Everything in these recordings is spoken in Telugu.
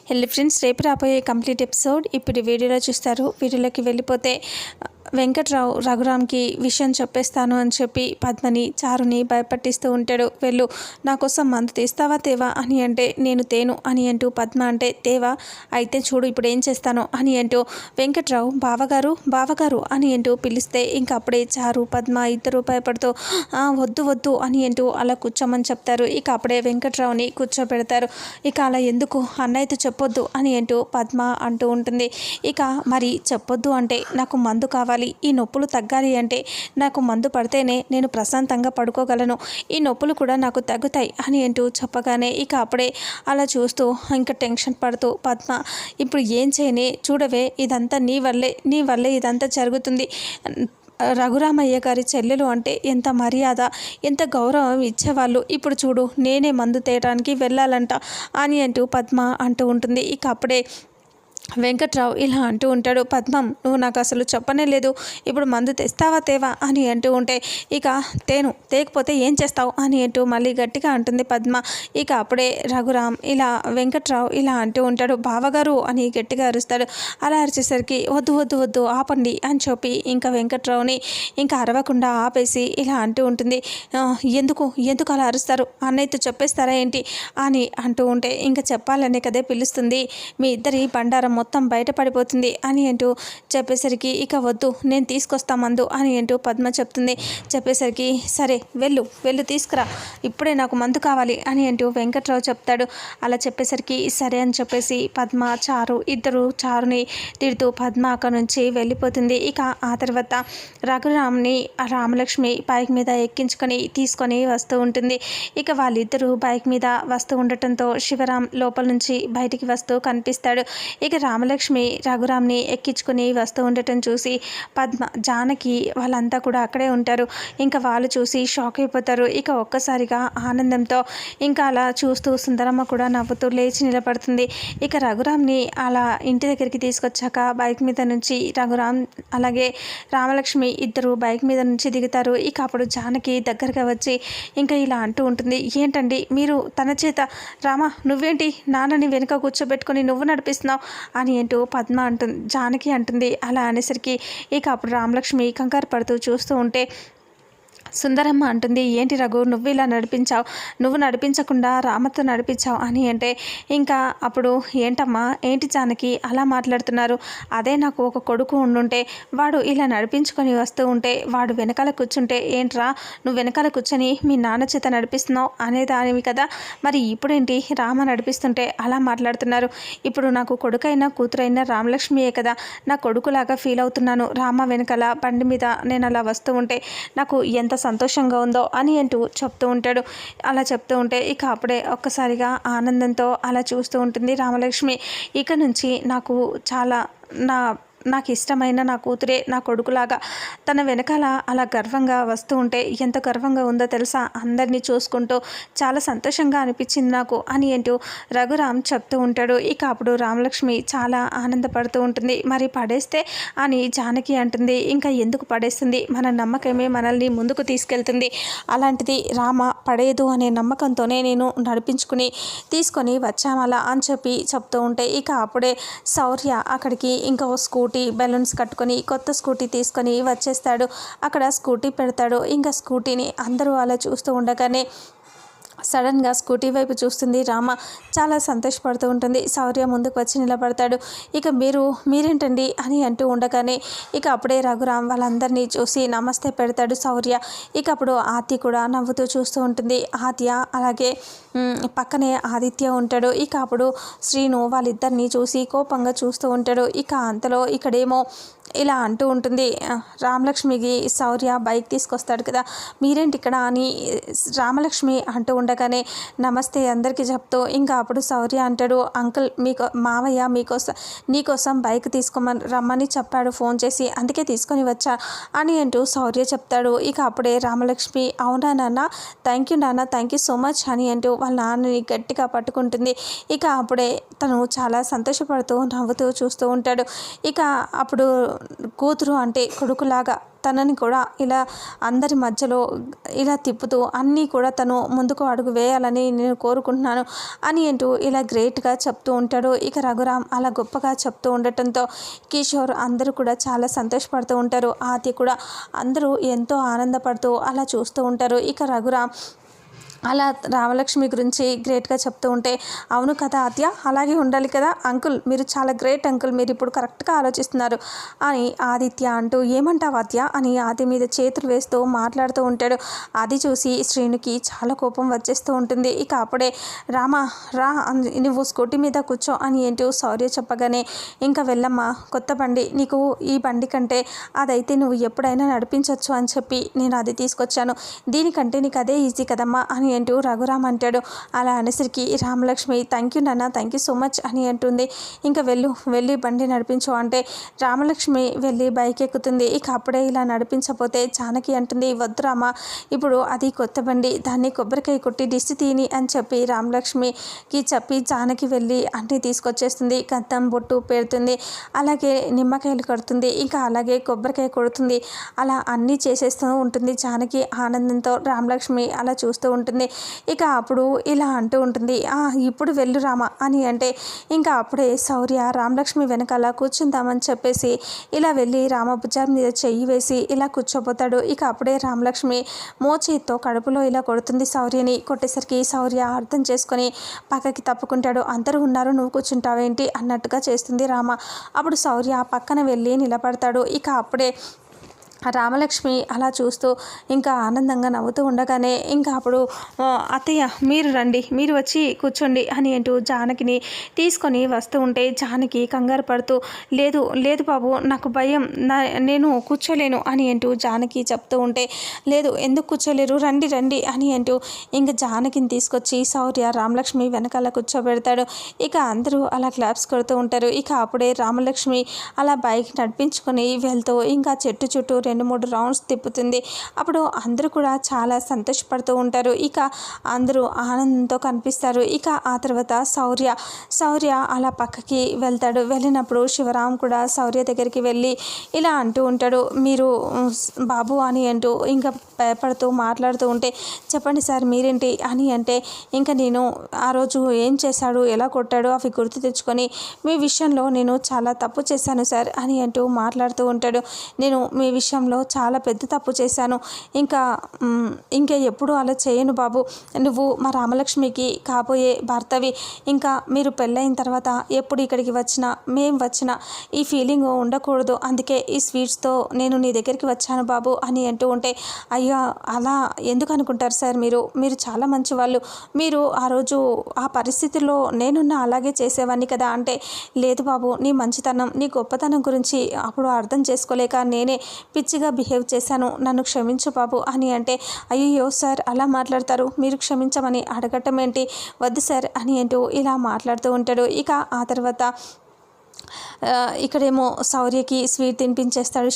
హెల్లో ఫ్రెండ్స్, రేపు రాబోయే కంప్లీట్ ఎపిసోడ్ ఇప్పుడు వీడియోలో చూస్తారు. వీడియోలోకి వెళ్ళిపోతే వెంకట్రావు రఘురామ్కి విషయం చెప్పేస్తాను అని చెప్పి పద్మని చారుని భయపట్టిస్తూ ఉంటాడు. వెళ్ళు, నా కోసం మందు తీస్తావా తేవా అని అంటే నేను తేను అని అంటూ పద్మ అంటే తేవా, అయితే చూడు ఇప్పుడు ఏం చేస్తాను అని అంటూ వెంకట్రావు బావగారు బావగారు అని అంటూ పిలిస్తే ఇంకా అప్పుడే చారు పద్మ ఇద్దరు భయపడుతూ వద్దు వద్దు అని అంటూ అలా కూర్చోమని చెప్తారు. ఇక అప్పుడే వెంకట్రావుని కూర్చోబెడతారు. ఇక అలా ఎందుకు అన్నయ్యతో చెప్పొద్దు అని అంటూ పద్మ అంటూ ఉంటుంది. ఇక మరి చెప్పొద్దు అంటే నాకు మందు కావాలి, ఈ నొప్పులు తగ్గాలి అంటే నాకు మందు పడితేనే నేను ప్రశాంతంగా పడుకోగలను, ఈ నొప్పులు కూడా నాకు తగ్గుతాయి అని అంటూ చెప్పగానే ఇక అప్పుడే అలా చూస్తూ ఇంకా టెన్షన్ పడుతూ పద్మ ఇప్పుడు ఏం చేయనే, చూడవే ఇదంతా నీ వల్లే ఇదంతా జరుగుతుంది. రఘురామయ్య గారి చెల్లెలు అంటే ఎంత మర్యాద, ఎంత గౌరవం ఇచ్చేవాళ్ళు, ఇప్పుడు చూడు నేనే మందు తేయడానికి వెళ్ళాలంట అని అంటూ పద్మ అంటూ ఉంటుంది. ఇక అప్పుడే వెంకట్రావు ఇలా అంటూ ఉంటాడు, పద్మం నువ్వు నాకు అసలు చెప్పనే లేదు, ఇప్పుడు మందు తెస్తావా తేవా అని అంటూ ఉంటే ఇక తేకపోతే ఏం చేస్తావు అని అంటూ మళ్ళీ గట్టిగా అంటుంది పద్మ. ఇక అప్పుడే రఘురామ్ ఇలా వెంకట్రావు ఇలా అంటూ ఉంటాడు, బావగారు అని గట్టిగా అరుస్తాడు. అలా అరిచేసరికి వద్దు వద్దు వద్దు ఆపండి అని చెప్పి ఇంకా వెంకట్రావుని ఇంకా అరవకుండా ఆపేసి ఇలా అంటూ ఉంటుంది, ఎందుకు ఎందుకు అలా అరుస్తారు, అన్నయ్యతో చెప్పేస్తారా ఏంటి అని అంటూ ఉంటే ఇంకా చెప్పాలనే కదే పిలుస్తుంది, మీ ఇద్దరి బండారం మొత్తం బయటపడిపోతుంది అని అంటూ చెప్పేసరికి ఇక వద్దు నేను తీసుకొస్తా మందు అని అంటూ పద్మ చెప్తుంది. చెప్పేసరికి సరే వెళ్ళు తీసుకురా, ఇప్పుడే నాకు మందు కావాలి అని అంటూ వెంకట్రావు చెప్తాడు. అలా చెప్పేసరికి సరే అని చెప్పేసి పద్మ చారు ఇద్దరు చారుని తిడుతూ పద్మ అక్కడ నుంచి వెళ్ళిపోతుంది. ఇక ఆ తర్వాత రఘురామ్ని రామలక్ష్మి బైక్ మీద ఎక్కించుకొని తీసుకొని వస్తూ ఉంటుంది. ఇక వాళ్ళిద్దరూ బైక్ మీద వస్తూ ఉండటంతో శివరాం లోపల నుంచి బయటికి వస్తూ కనిపిస్తాడు. ఇక రామలక్ష్మి రఘురామ్ని ఎక్కించుకొని వస్తూ ఉండటం చూసి పద్మ జానకి వాళ్ళంతా కూడా అక్కడే ఉంటారు. ఇంకా వాళ్ళు చూసి షాక్ అయిపోతారు. ఇక ఒక్కసారిగా ఆనందంతో ఇంకా అలా చూస్తూ సుందరమ్మ కూడా నవ్వుతూ లేచి నిలబడుతుంది. ఇక రఘురామ్ని అలా ఇంటి దగ్గరికి తీసుకొచ్చాక బైక్ మీద నుంచి రఘురామ్ అలాగే రామలక్ష్మి ఇద్దరు బైక్ మీద నుంచి దిగుతారు. ఇక అప్పుడు జానకి దగ్గరగా వచ్చి ఇంకా ఇలా అంటూ ఉంటుంది, ఏంటండి మీరు తన చేత రామ నువ్వేంటి నాన్నని వెనుక కూర్చోబెట్టుకొని నువ్వు నడిపిస్తున్నావు అని అంటూ పద్మ అంటుంది జానకి అంటుంది. అలా అనేసరికి ఇక అప్పుడు రామలక్ష్మి కంగారు పడుతూ చూస్తూ ఉంటే సుందరమ్మ అంటుంది, ఏంటి రఘు నువ్వు ఇలా నడిపించావు, నువ్వు నడిపించకుండా రామతో నడిపించావు అని అంటే ఇంకా అప్పుడు ఏంటమ్మా ఏంటి జానకి అలా మాట్లాడుతున్నారు, అదే నాకు ఒక కొడుకు ఉండుంటే వాడు ఇలా నడిపించుకొని వస్తూ ఉంటే వాడు వెనకాల కూర్చుంటే ఏంట్రా నువ్వు వెనకాల కూర్చొని మీ నాన్న చేత నడిపిస్తున్నావు అనేదానివి కదా, మరి ఇప్పుడేంటి రామ నడిపిస్తుంటే అలా మాట్లాడుతున్నారు, ఇప్పుడు నాకు కొడుకైనా కూతురైనా రామలక్ష్మియే కదా, నా కొడుకులాగా ఫీల్ అవుతున్నాను, రామ వెనకాల బండి మీద నేను అలా వస్తూ ఉంటే నాకు ఎంత సంతోషంగా ఉందో అని అంటూ చెప్తూ ఉంటాడు. అలా చెప్తూ ఉంటే ఇక అప్పుడే ఒక్కసారిగా ఆనందంతో అలా చూస్తూ ఉంటుంది రామలక్ష్మి. ఇక నుంచి నాకు చాలా నాకు ఇష్టమైన నా కూతురే నా కొడుకులాగా తన వెనకాల అలా గర్వంగా వస్తూ ఉంటే ఎంత గర్వంగా ఉందో తెలుసా, అందరినీ చూసుకుంటూ చాలా సంతోషంగా అనిపించింది నాకు అని అంటూ రఘురామ్ చెప్తూ ఉంటాడు. ఇక అప్పుడు రామలక్ష్మి చాలా ఆనందపడుతూ ఉంటుంది. మరి పడేస్తే అని జానకి అంటుంది, ఇంకా ఎందుకు పడేస్తుంది, మన నమ్మకమే మనల్ని ముందుకు తీసుకెళ్తుంది, అలాంటిది రామ పడేదు అనే నమ్మకంతోనే నేను తీసుకొని వచ్చామలా అని చెప్పి చెప్తూ ఉంటే ఇక అప్పుడే శౌర్య అక్కడికి ఇంకా స్కూటీ బెలూన్స్ కట్టుకొని కొత్త స్కూటీ తీసుకొని వచ్చేస్తాడు. అక్కడ స్కూటీ పెడతాడు. ఇంకా స్కూటీని అందరూ అలా చూస్తూ ఉండగానే సడన్గా స్కూటీ వైపు చూస్తుంది రామ, చాలా సంతోషపడుతూ ఉంటుంది. శౌర్య ముందుకు వచ్చి నిలబడతాడు. ఇక మీరేంటండి అని అంటూ ఉండగానే ఇక అప్పుడే రఘురామ్ వాళ్ళందరినీ చూసి నమస్తే పెడతాడు శౌర్య. ఇక అప్పుడు ఆద్య కూడా నవ్వుతూ చూస్తూ ఉంటుంది. ఆద్య అలాగే పక్కనే ఆదిత్య ఉంటాడు. ఇక అప్పుడు శ్రీను వాళ్ళిద్దరినీ చూసి కోపంగా చూస్తూ ఉంటాడు. ఇక అంతలో ఇక్కడేమో ఇలా అంటూ ఉంటుంది, రామలక్ష్మికి శౌర్య బైక్ తీసుకొస్తాడు కదా, మీరేంటి ఇక్కడ అని రామలక్ష్మి అంటూ ఉండగానే నమస్తే అందరికీ చెప్తూ ఇంకా అప్పుడు శౌర్య అంటాడు, అంకుల్ మావయ్య నీకోసం బైక్ రమ్మని చెప్పాడు ఫోన్ చేసి, అందుకే తీసుకొని వచ్చా అని అంటూ శౌర్య చెప్తాడు. ఇక అప్పుడే రామలక్ష్మి అవునా నాన్న, థ్యాంక్ యూ సో మచ్ అని అంటూ వాళ్ళ నాన్నని గట్టిగా పట్టుకుంటుంది. ఇక అప్పుడే తను చాలా సంతోషపడుతూ నవ్వుతూ చూస్తూ ఉంటాడు. ఇక అప్పుడు కూతురు అంటే కొడుకులాగా తనని కూడా ఇలా అందరి మధ్యలో ఇలా తిప్పుతూ అన్నీ కూడా తను ముందుకు అడుగు వేయాలని నేను కోరుకుంటున్నాను అని అంటూ ఇలా గ్రేట్గా చెప్తూ ఉంటాడు. ఇక రఘురామ్ అలా గొప్పగా చెప్తూ ఉండటంతో కిషోర్ అందరూ కూడా చాలా సంతోషపడుతూ ఉంటారు. ఆది కూడా అందరూ ఎంతో ఆనందపడుతూ అలా చూస్తూ ఉంటారు. ఇక రఘురామ్ అలా రామలక్ష్మి గురించి గ్రేట్గా చెప్తూ ఉంటే, అవును కదా ఆద్య, అలాగే ఉండాలి కదా అంకుల్, మీరు చాలా గ్రేట్ అంకుల్, మీరు ఇప్పుడు కరెక్ట్గా ఆలోచిస్తున్నారు అని ఆదిత్య అంటూ, ఏమంటావు ఆద్య అని ఆది మీద చేతులు వేస్తూ మాట్లాడుతూ ఉంటాడు. అది చూసి శ్రీనుకి చాలా కోపం వచ్చేస్తూ ఉంటుంది. ఇక అప్పుడే రామా రా, నువ్వు స్కూటీ మీద కూర్చో అని ఏంటో శౌర్య చెప్పగానే, ఇంకా వెళ్ళమ్మా, కొత్త బండి, నీకు ఈ బండి కంటే అదైతే నువ్వు ఎప్పుడైనా నడిపించవచ్చు అని చెప్పి నేను అది తీసుకొచ్చాను, దీనికంటే నీకు అదే ఈజీ కదమ్మా అని అంటూ రఘురామ్ అంటాడు. అలా అనేసరికి రామలక్ష్మి, థ్యాంక్ యూ నాన్న, థ్యాంక్ యూ సో మచ్ అని అంటుంది. ఇంకా వెళ్ళి బండి నడిపించు అంటే రామలక్ష్మి వెళ్ళి బైక్ ఎక్కుతుంది. ఇక అప్పుడే ఇలా నడిపించకపోతే జానకి అంటుంది, వద్దు రామ, ఇప్పుడు అది కొత్త బండి, దాన్ని కొబ్బరికాయ కొట్టి దిష్టి తీని అని చెప్పి రామలక్ష్మికి చెప్పి జానకి వెళ్ళి అన్నీ తీసుకొచ్చేస్తుంది. గద్దం బొట్టు పెడుతుంది, అలాగే నిమ్మకాయలు కడుతుంది, ఇంకా అలాగే కొబ్బరికాయ కొడుతుంది. అలా అన్నీ చేసేస్తూ ఉంటుంది జానకి ఆనందంతో. రామలక్ష్మి అలా చూస్తూ ఉంటుంది. ఇక అప్పుడు ఇలా అంటూ ఉంటుంది, ఇప్పుడు వెళ్ళు రామ అని అంటే, ఇంకా అప్పుడే శౌర్య రామలక్ష్మి వెనకాల కూర్చుందామని చెప్పేసి ఇలా వెళ్ళి రామ భుజం మీద చెయ్యి వేసి ఇలా కూర్చోపోతాడు. ఇక అప్పుడే రామలక్ష్మి మోచేత్తో కడుపులో ఇలా కొడుతుంది శౌర్యని. కొట్టేసరికి శౌర్య అర్థం చేసుకొని పక్కకి తప్పుకుంటాడు. అందరూ ఉన్నారు, నువ్వు కూర్చుంటావేంటి అన్నట్టుగా చేస్తుంది రామ. అప్పుడు శౌర్య పక్కన వెళ్ళి నిలబడతాడు. ఇక అప్పుడే రామలక్ష్మి అలా చూస్తూ ఇంకా ఆనందంగా నవ్వుతూ ఉండగానే, ఇంకా అప్పుడు అత్తయ్య మీరు రండి, మీరు వచ్చి కూర్చోండి అని అంటూ జానకిని తీసుకొని వస్తూ ఉంటే, జానకి కంగారు పడుతూ, లేదు లేదు బాబు, నాకు భయం, నేను కూర్చోలేను అని అంటూ జానకి చెప్తూ ఉంటే, లేదు ఎందుకు కూర్చోలేరు, రండి రండి అని అంటూ ఇంకా జానకిని తీసుకొచ్చి శౌర్య రామలక్ష్మి వెనకాల కూర్చోబెడతాడు. ఇక అందరూ అలా క్లాప్స్ కొడుతూ ఉంటారు. ఇక అప్పుడే రామలక్ష్మి అలా బైక్ నడిపించుకొని వెళ్తూ ఇంకా చెట్టు చుట్టూ 2-3 రౌండ్స్ తిప్పుతుంది. అప్పుడు అందరూ కూడా చాలా సంతోషపడుతూ ఉంటారు. ఇక అందరూ ఆనందంతో కనిపిస్తారు. ఇక ఆ తర్వాత శౌర్య అలా పక్కకి వెళ్తాడు. వెళ్ళినప్పుడు శివరాం కూడా శౌర్య దగ్గరికి వెళ్ళి ఇలా అంటూ ఉంటాడు, మీరు బాబు అని అంటూ ఇంకా భయపడుతూ మాట్లాడుతూ ఉంటే, చెప్పండి సార్ మీరేంటి అని అంటే, ఇంకా నేను ఆ రోజు ఏం చేశాడు, ఎలా కొట్టాడు అవి గుర్తు తెచ్చుకొని మీ విషయంలో నేను చాలా తప్పు చేశాను సార్ అని అంటూ మాట్లాడుతూ ఉంటాడు. నేను మీ విషయంలో చాలా పెద్ద తప్పు చేశాను, ఇంకా ఎప్పుడు అలా చేయను బాబు, నువ్వు మా రామలక్ష్మికి కాబోయే భర్తవి, ఇంకా మీరు పెళ్ళైన తర్వాత ఎప్పుడు ఇక్కడికి వచ్చినా మేము వచ్చినా ఈ ఫీలింగ్ ఉండకూడదు, అందుకే ఈ స్వీట్స్తో నేను నీ దగ్గరికి వచ్చాను బాబు అని అంటూ ఉంటే, అయ్యా అలా ఎందుకు అనుకుంటారు సార్, మీరు చాలా మంచివాళ్ళు, మీరు ఆ రోజు ఆ పరిస్థితుల్లో నేనున్న అలాగే చేసేవాడిని కదా అంటే, లేదు బాబు, నీ మంచితనం నీ గొప్పతనం గురించి అప్పుడు అర్థం చేసుకోలేక నేనే పిచ్చిగా బిహేవ్ చేశాను, నన్ను క్షమించు బాబు అని అంటే, అయ్యో సార్ అలా మాట్లాడతారు, మీరు క్షమించమని అడగటం ఏంటి, వద్దు సార్ అని అంటూ ఇలా మాట్లాడుతూ ఉంటాడు. ఇక ఆ తర్వాత ఇక్కడేమో శౌర్యకి స్వీట్ తినిపించేస్తాడు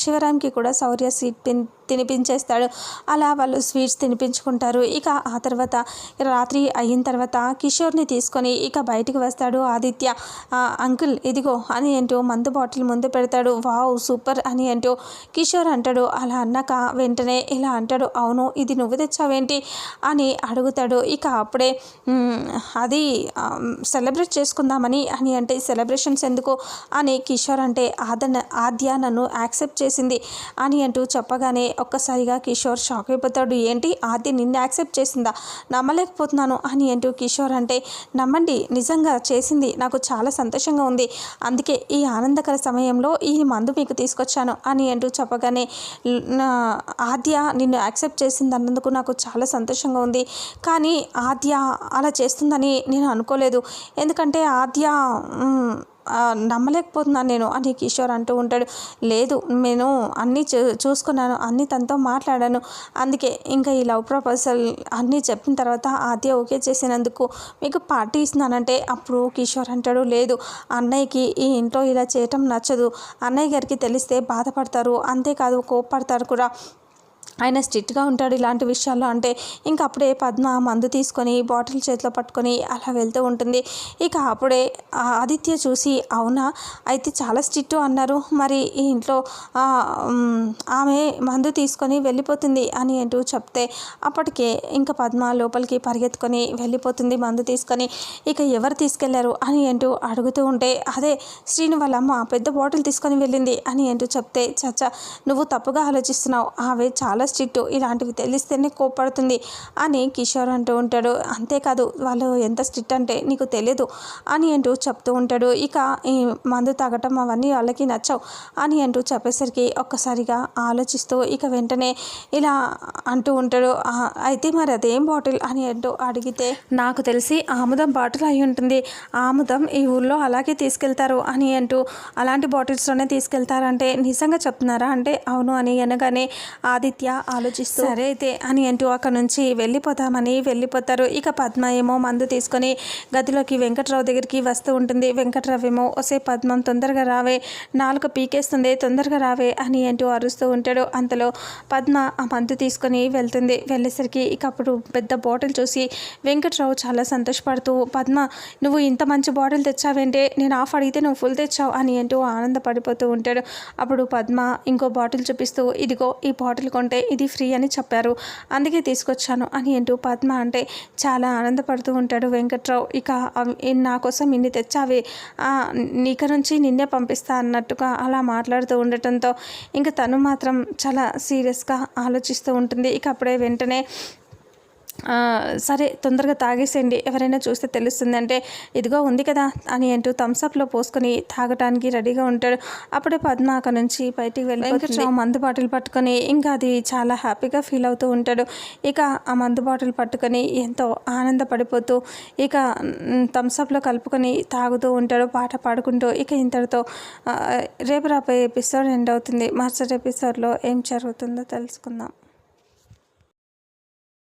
శివరాంకి కూడా శౌర్య స్వీట్ తినిపించేస్తాడు. అలా వాళ్ళు స్వీట్స్ తినిపించుకుంటారు. ఇక ఆ తర్వాత రాత్రి అయిన తర్వాత కిషోర్ని తీసుకొని ఇక బయటికి వస్తాడు ఆదిత్య. అంకుల్ ఇదిగో అని అంటూ మందు బాటిల్ ముందు పెడతాడు. వావ్ సూపర్ అని అంటూ కిషోర్ అంటాడు. అలా అన్నాక వెంటనే ఇలా అంటాడు, అవును ఇది నువ్వు తెచ్చావేంటి అని అడుగుతాడు. ఇక అప్పుడే అది సెలబ్రేట్ చేసుకుందామని అని అంటే, సెలబ్రేషన్స్ ఎందుకు అని కిషోర్ అంటే, ఆద్య నన్ను యాక్సెప్ట్ చేసింది అని అంటూ చెప్పగానే ఒక్కసారిగా కిషోర్ షాక్ అయిపోతాడు. ఏంటి ఆద్య నిన్ను యాక్సెప్ట్ చేసిందా, నమ్మలేకపోతున్నాను అని అంటూ కిషోర్ అంటే, నమ్మండి నిజంగా చేసింది, నాకు చాలా సంతోషంగా ఉంది, అందుకే ఈ ఆనందకర సమయంలో ఈ మందు మీకు తీసుకొచ్చాను అని అంటూ చెప్పగానే, ఆద్య నిన్ను యాక్సెప్ట్ చేసింది అన్నందుకు నాకు చాలా సంతోషంగా ఉంది, కానీ ఆద్య అలా చేస్తుందని నేను అనుకోలేదు, ఎందుకంటే ఆద్య నమ్మలేకపోతున్నాను నేను అని కిషోర్ అంటూ ఉంటాడు. లేదు నేను అన్నీ చూసుకున్నాను, అన్నీ తనతో మాట్లాడాను, అందుకే ఇంకా ఈ లవ్ ప్రపోజల్ అన్నీ చెప్పిన తర్వాత ఆద్య ఓకే చేసినందుకు మీకు పార్టీ ఇస్తున్నానంటే, అప్పుడు కిషోర్ అంటాడు, లేదు అన్నయ్యకి ఈ ఇంట్లో ఇలా చేయటం నచ్చదు, అన్నయ్య గారికి తెలిస్తే బాధపడతారు, అంతేకాదు కోప్పడతారు కూడా, ఆయన స్ట్రిక్ట్గా ఉంటాడు ఇలాంటి విషయాల్లో అంటే. ఇంకా అప్పుడే పద్మ మందు తీసుకొని బాటిల్ చేతిలో పట్టుకొని అలా వెళ్తూ ఉంటుంది. ఇక అప్పుడే ఆదిత్య చూసి, అవునా అయితే చాలా స్ట్రిక్ట్ అన్నారు, మరి ఈ ఇంట్లో ఆమె మందు తీసుకొని వెళ్ళిపోతుంది అని అంటూ చెప్తే అప్పటికే ఇంకా పద్మ లోపలికి పరిగెత్తుకొని వెళ్ళిపోతుంది మందు తీసుకొని. ఇక ఎవరు తీసుకెళ్లారు అని అంటూ అడుగుతూ ఉంటే, అదే శ్రీను వాళ్ళ అమ్మ పెద్ద బాటిల్ తీసుకొని వెళ్ళింది అని అంటూ చెప్తే, చచ్చా నువ్వు తప్పుగా ఆలోచిస్తున్నావు, ఆమె చాలా స్ట్రిక్ట్, ఇలాంటివి తెలిస్తేనే కోప్పడుతుంది అని కిషోర్ అంటూ ఉంటాడు. అంతేకాదు వాళ్ళు ఎంత స్ట్రిక్ట్ అంటే నీకు తెలియదు అని అంటూ చెప్తూ ఉంటాడు. ఇక ఈ మందు తాగటం అవన్నీ వాళ్ళకి నచ్చవు అని అంటూ చెప్పేసరికి ఒక్కసారిగా ఆలోచిస్తూ ఇక వెంటనే ఇలా అంటూ ఉంటాడు. అయితే మరి అదేం బాటిల్ అని అంటూ అడిగితే, నాకు తెలిసి ఆముదం బాటిల్ అయి ఉంటుంది, ఆముదం ఈ ఊళ్ళో అలాగే తీసుకెళ్తారు అని అంటూ అలాంటి బాటిల్స్లోనే తీసుకెళ్తారంటే నిజంగా చెప్తున్నారా అంటే అవును అని అనగానే ఆదిత్య ఆలోచిస్తూ సరే అయితే అని అంటూ అక్కడ నుంచి వెళ్ళిపోతామని వెళ్ళిపోతారు. ఇక పద్మ ఏమో మందు తీసుకొని గదిలోకి వెంకట్రావు దగ్గరికి వస్తూ ఉంటుంది. వెంకట్రావు ఏమో ఒసే పద్మం తొందరగా రావే, నాలుక పీకేస్తుంది, తొందరగా రావే అని అంటూ అరుస్తూ ఉంటాడు. అంతలో పద్మ ఆ మందు తీసుకొని వెళ్తుంది. వెళ్ళేసరికి ఇక అప్పుడు పెద్ద బాటిల్ చూసి వెంకట్రావు చాలా సంతోషపడుతూ, పద్మ నువ్వు ఇంత మంచి బాటిల్ తెచ్చావేంటే, నేను హాఫ్ అడిగితే నువ్వు ఫుల్ తెచ్చావు అని అంటూ ఆనందపడిపోతూ ఉంటాడు. అప్పుడు పద్మ ఇంకో బాటిల్ చూపిస్తూ, ఇదిగో ఈ బాటిల్ కొంటే ఇది ఫ్రీ అని చెప్పారు, అందుకే తీసుకొచ్చాను అని అంటూ పద్మ అంటే చాలా ఆనందపడుతూ ఉంటాడు వెంకట్రావు. ఇక నా కోసం ఇన్ని తెచ్చావి, నీక నుంచి నిన్నే పంపిస్తా అన్నట్టుగా అలా మాట్లాడుతూ ఉండటంతో ఇంకా తను మాత్రం చాలా సీరియస్గా ఆలోచిస్తూ ఉంటుంది. ఇక అప్పుడే వెంటనే సరే తొందరగా తాగేసేయండి, ఎవరైనా చూస్తే తెలుస్తుంది అంటే, ఇదిగో ఉంది కదా అని అంటూ థమ్స్అప్లో పోసుకొని తాగటానికి రెడీగా ఉంటాడు. అప్పుడే పద్మ అక్కడ నుంచి బయటికి వెళ్ళి వెంకట్రావు మందు బాటిల్ పట్టుకొని ఇంకా అది చాలా హ్యాపీగా ఫీల్ అవుతూ ఉంటాడు. ఇక ఆ మందు బాటిల్ పట్టుకొని ఎంతో ఆనందపడిపోతూ ఇక థమ్స్అప్లో కలుపుకొని తాగుతూ ఉంటాడు పాట పాడుకుంటూ. ఇక ఇంతటితో రేపు రాబోయే ఎపిసోడ్ ఎండ్ అవుతుంది. మరుసటి ఎపిసోడ్లో ఏం జరుగుతుందో తెలుసుకుందాం.